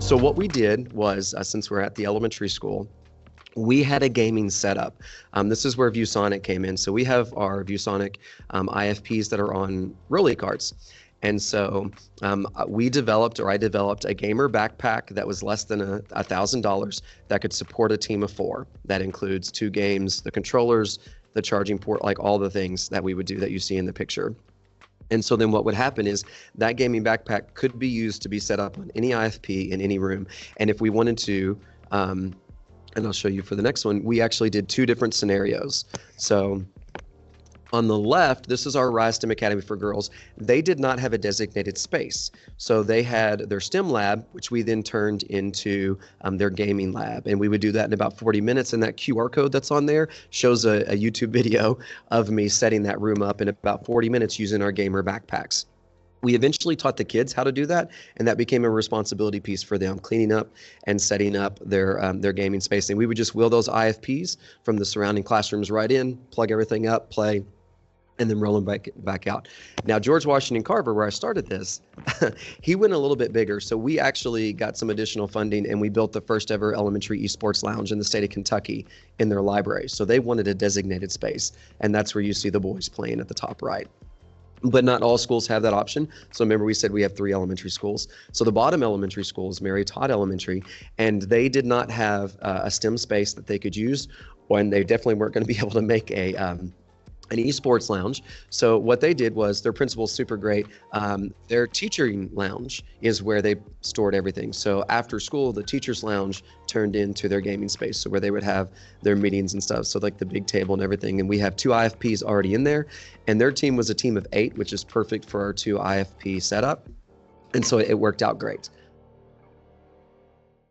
So what we did was, since we're at the elementary school, we had a gaming setup. This is where ViewSonic came in. So we have our ViewSonic IFPs that are on rolly carts. And so I developed a gamer backpack that was less than $1,000 that could support a team of 4. That includes 2 games, the controllers, the charging port, like all the things that we would do that you see in the picture. And so then what would happen is that gaming backpack could be used to be set up on any IFP in any room. And if we wanted to, and I'll show you for the next one, we actually did 2 different scenarios. So on the left, this is our Rise STEM Academy for Girls. They did not have a designated space. So they had their STEM lab, which we then turned into their gaming lab. And we would do that in about 40 minutes. And that QR code that's on there shows a YouTube video of me setting that room up in about 40 minutes using our gamer backpacks. We eventually taught the kids how to do that, and that became a responsibility piece for them, cleaning up and setting up their gaming space. And we would just wheel those IFPs from the surrounding classrooms right in, plug everything up, play, and then roll them back out. Now, George Washington Carver, where I started this, he went a little bit bigger. So we actually got some additional funding, and we built the first ever elementary esports lounge in the state of Kentucky in their library. So they wanted a designated space, and that's where you see the boys playing at the top right. But not all schools have that option. So remember, we said we have 3 elementary schools. So the bottom elementary school is Mary Todd Elementary, and they did not have a STEM space that they could use, and they definitely weren't going to be able to make an esports lounge. So what they did was, their principal's super great. Their teaching lounge is where they stored everything. So after school, the teacher's lounge turned into their gaming space, so where they would have their meetings and stuff. So like the big table and everything. And we have 2 IFPs already in there. And their team was a team of 8, which is perfect for our 2 IFP setup. And so it worked out great.